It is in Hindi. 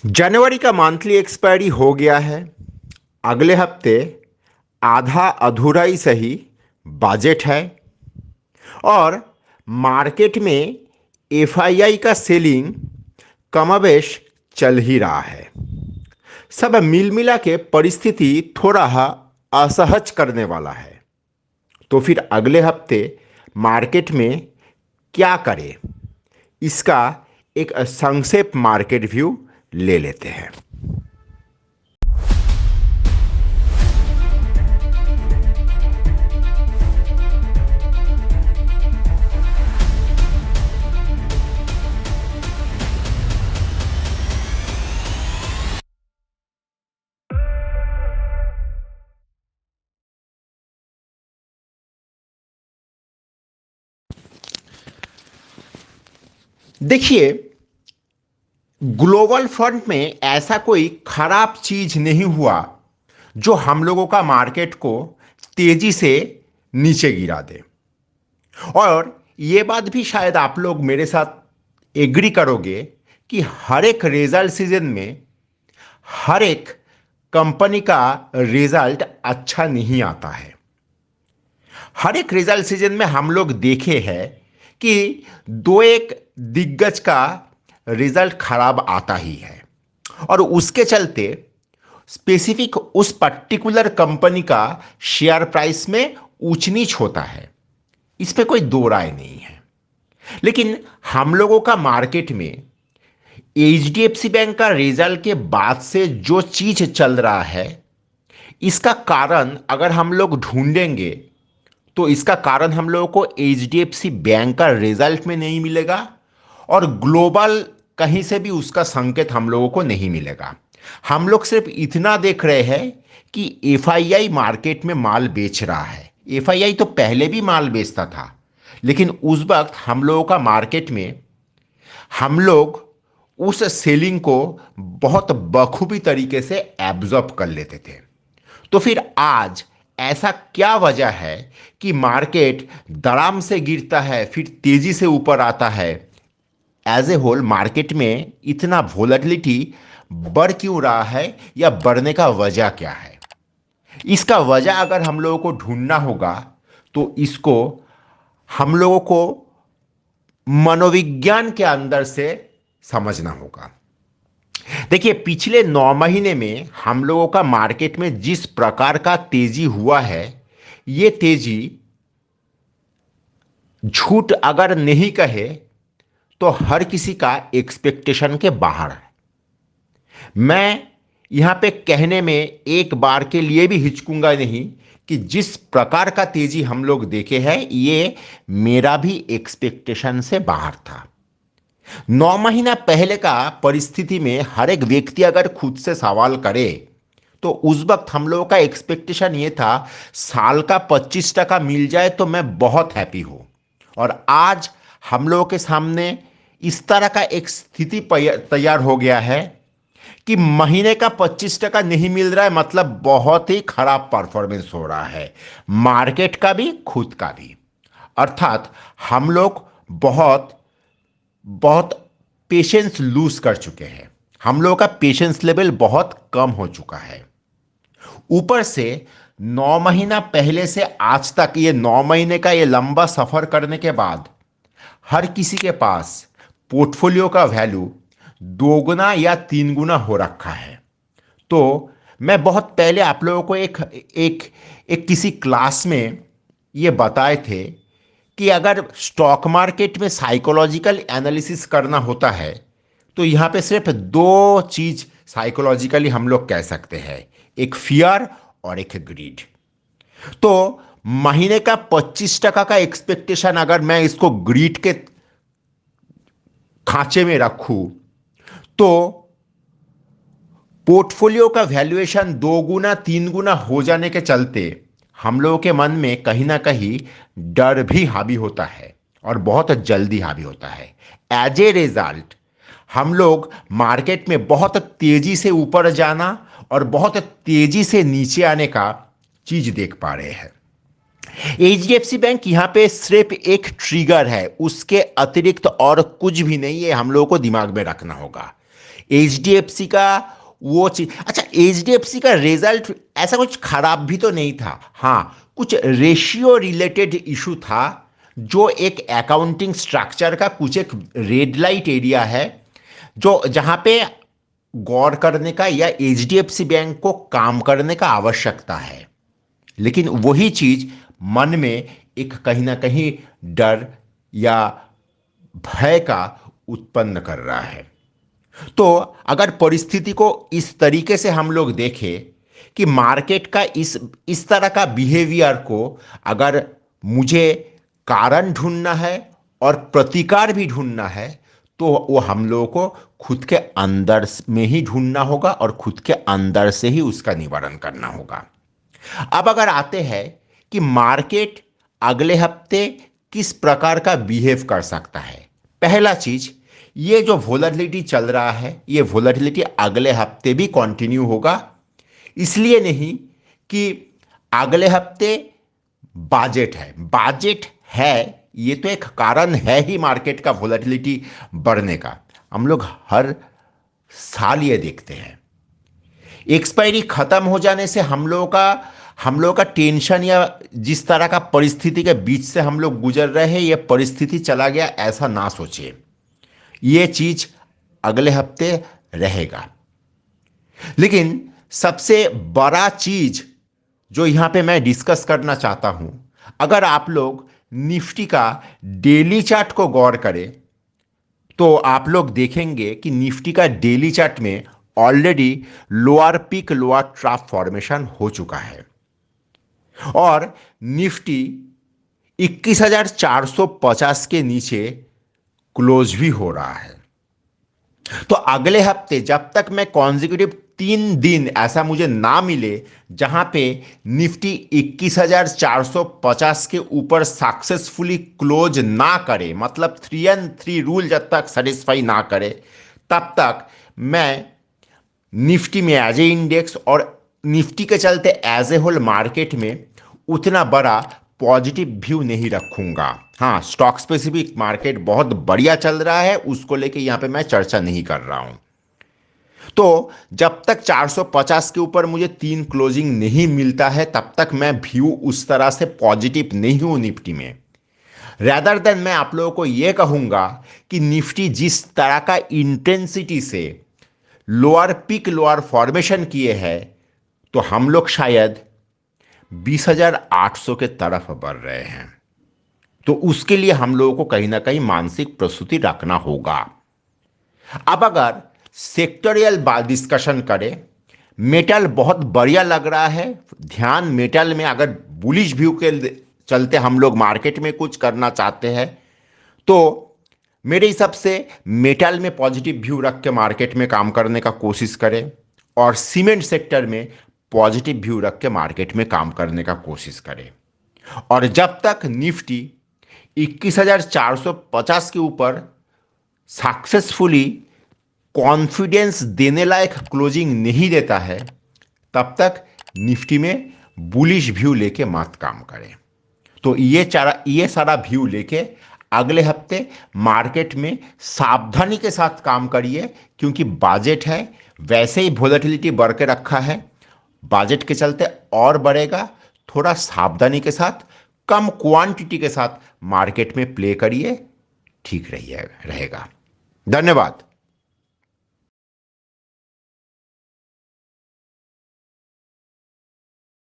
जनवरी का मंथली एक्सपायरी हो गया है। अगले हफ्ते आधा अधूरा ही सही बजट है और मार्केट में एफआईआई का सेलिंग कमोबेश चल ही रहा है। सब मिल मिला के परिस्थिति थोड़ा असहज करने वाला है। तो फिर अगले हफ्ते मार्केट में क्या करें, इसका एक संक्षेप मार्केट व्यू ले लेते हैं। देखिए, ग्लोबल फ्रंट में ऐसा कोई खराब चीज नहीं हुआ जो हम लोगों का मार्केट को तेजी से नीचे गिरा दे। और ये बात भी शायद आप लोग मेरे साथ एग्री करोगे कि हर एक रिजल्ट सीजन में हर एक कंपनी का रिजल्ट अच्छा नहीं आता है। हर एक रिजल्ट सीजन में हम लोग देखे हैं कि दो एक दिग्गज का रिजल्ट खराब आता ही है और उसके चलते स्पेसिफिक उस पर्टिकुलर कंपनी का शेयर प्राइस में ऊंच नीच होता है। इस पे कोई दो राय नहीं है। लेकिन हम लोगों का मार्केट में एचडीएफसी बैंक का रिजल्ट के बाद से जो चीज चल रहा है, इसका कारण अगर हम लोग ढूंढेंगे तो इसका कारण हम लोगों को एचडीएफसी बैंक का रिजल्ट में नहीं मिलेगा और ग्लोबल कहीं से भी उसका संकेत हम लोगों को नहीं मिलेगा। हम लोग सिर्फ इतना देख रहे हैं कि एफआईआई मार्केट में माल बेच रहा है। एफआईआई तो पहले भी माल बेचता था, लेकिन उस वक्त हम लोगों का मार्केट में हम लोग उस सेलिंग को बहुत बखूबी तरीके से एब्जॉर्ब कर लेते थे। तो फिर आज ऐसा क्या वजह है कि मार्केट धड़ाम से गिरता है फिर तेजी से ऊपर आता है? एज ए होल मार्केट में इतना वोलेटिलिटी बढ़ क्यों रहा है या बढ़ने का वजह क्या है? इसका वजह अगर हम लोगों को ढूंढना होगा तो इसको हम लोगों को मनोविज्ञान के अंदर से समझना होगा। देखिए, पिछले 9 महीने में हम लोगों का मार्केट में जिस प्रकार का तेजी हुआ है, ये तेजी झूठ अगर नहीं कहे तो हर किसी का एक्सपेक्टेशन के बाहर है। मैं यहां पे कहने में एक बार के लिए भी हिचकूंगा नहीं कि जिस प्रकार का तेजी हम लोग देखे हैं, ये मेरा भी एक्सपेक्टेशन से बाहर था। 9 महीना पहले का परिस्थिति में हर एक व्यक्ति अगर खुद से सवाल करे तो उस वक्त हम लोगों का एक्सपेक्टेशन ये था, साल का 25% मिल जाए तो मैं बहुत हैप्पी हूं। और आज हम लोगों के सामने इस तरह का एक स्थिति तैयार हो गया है कि महीने का 25% नहीं मिल रहा है, मतलब बहुत ही खराब परफॉर्मेंस हो रहा है, मार्केट का भी खुद का भी। अर्थात हम लोग बहुत बहुत पेशेंस लूज कर चुके हैं। हम लोगों का पेशेंस लेवल बहुत कम हो चुका है। ऊपर से 9 महीना पहले से आज तक ये 9 महीने का ये लंबा सफर करने के बाद हर किसी के पास पोर्टफोलियो का वैल्यू 2 गुना या 3 गुना हो रखा है। तो मैं बहुत पहले आप लोगों को एक एक एक किसी क्लास में ये बताए थे कि अगर स्टॉक मार्केट में साइकोलॉजिकल एनालिसिस करना होता है तो यहाँ पे सिर्फ दो चीज साइकोलॉजिकली हम लोग कह सकते हैं, एक फियर और एक ग्रीड। तो महीने का 25% का एक्सपेक्टेशन अगर मैं इसको ग्रीड के खांचे में रखूं तो पोर्टफोलियो का वैल्यूएशन 2 गुना 3 गुना हो जाने के चलते हम लोगों के मन में कहीं ना कहीं डर भी हावी होता है और बहुत जल्दी हावी होता है। एज ए रिजल्ट हम लोग मार्केट में बहुत तेजी से ऊपर जाना और बहुत तेजी से नीचे आने का चीज देख पा रहे हैं। एचडीएफसी बैंक यहां पे सिर्फ एक ट्रिगर है, उसके अतिरिक्त और कुछ भी नहीं है, हम लोगों को दिमाग में रखना होगा। एचडीएफसी का वो चीज, अच्छा एचडीएफसी का रिजल्ट ऐसा कुछ खराब भी तो नहीं था। हाँ, कुछ रेशियो रिलेटेड इशू था, जो एक अकाउंटिंग स्ट्रक्चर का कुछ एक रेड लाइट एरिया है, जो जहां पे गौर करने का या एचडीएफसी बैंक को काम करने का आवश्यकता है। लेकिन वही चीज मन में एक कहीं ना कहीं डर या भय का उत्पन्न कर रहा है। तो अगर परिस्थिति को इस तरीके से हम लोग देखें कि मार्केट का इस तरह का बिहेवियर को अगर मुझे कारण ढूंढना है और प्रतिकार भी ढूंढना है, तो वो हम लोगों को खुद के अंदर में ही ढूंढना होगा और खुद के अंदर से ही उसका निवारण करना होगा। अब अगर आते हैं कि मार्केट अगले हफ्ते किस प्रकार का बिहेव कर सकता है। पहला चीज, ये जो वोलेटिलिटी चल रहा है, ये वोलेटिलिटी अगले हफ्ते भी कंटिन्यू होगा। इसलिए नहीं कि अगले हफ्ते बाजेट है, ये तो एक कारण है ही मार्केट का वोलेटिलिटी बढ़ने का। हम लोग हर साल ये देखते हैं। एक्सपायरी खत्म हो जाने से हम लोग का टेंशन या जिस तरह का परिस्थिति के बीच से हम लोग गुजर रहे हैं, ये परिस्थिति चला गया ऐसा ना सोचे। ये चीज अगले हफ्ते रहेगा। लेकिन सबसे बड़ा चीज जो यहां पे मैं डिस्कस करना चाहता हूं, अगर आप लोग निफ्टी का डेली चार्ट को गौर करें, तो आप लोग देखेंगे कि निफ्टी का डेली चार्ट में already lower peak lower trough formation हो चुका है और निफ्टी 21,450 के नीचे क्लोज भी हो रहा है। तो अगले हफ्ते जब तक मैं कॉन्जिक्यूटिव 3 दिन ऐसा मुझे ना मिले जहां पे निफ्टी 21,450 के ऊपर सक्सेसफुली क्लोज ना करे, मतलब 3 रूल जब तक सेटिस्फाई ना करे, तब तक मैं निफ्टी में एज ए इंडेक्स और निफ्टी के चलते एज ए होल मार्केट में उतना बड़ा पॉजिटिव व्यू नहीं रखूंगा। हाँ, स्टॉक स्पेसिफिक मार्केट बहुत बढ़िया चल रहा है, उसको लेके यहां पे मैं चर्चा नहीं कर रहा हूं। तो जब तक 450 के ऊपर मुझे 3 क्लोजिंग नहीं मिलता है, तब तक मैं व्यू उस तरह से पॉजिटिव नहीं हूं निफ्टी में। रैदर देन मैं आप लोगों को यह कहूंगा कि निफ्टी जिस तरह का इंटेंसिटी से लोअर पिक लोअर फॉर्मेशन किए हैं, तो हम लोग शायद 20,800 के तरफ बढ़ रहे हैं। तो उसके लिए हम लोगों को कहीं ना कहीं मानसिक प्रस्तुति रखना होगा। अब अगर सेक्टोरियल डिस्कशन करें, मेटल बहुत बढ़िया लग रहा है। ध्यान मेटल में, अगर बुलिश व्यू के चलते हम लोग मार्केट में कुछ करना चाहते हैं, तो मेरे हिसाब से मेटल में पॉजिटिव व्यू रख के मार्केट में काम करने का कोशिश करें और सीमेंट सेक्टर में पॉजिटिव व्यू रख के मार्केट में काम करने का कोशिश करें। और जब तक निफ्टी 21,450 के ऊपर सक्सेसफुली कॉन्फिडेंस देने लायक क्लोजिंग नहीं देता है, तब तक निफ्टी में बुलिश व्यू लेके मत काम करें। तो ये सारा व्यू लेके अगले हफ्ते मार्केट में सावधानी के साथ काम करिए, क्योंकि बजट है, वैसे ही वोलेटिलिटी बढ़ के रखा है, बजट के चलते और बढ़ेगा। थोड़ा सावधानी के साथ, कम क्वांटिटी के साथ मार्केट में प्ले करिए, ठीक रहेगा। धन्यवाद।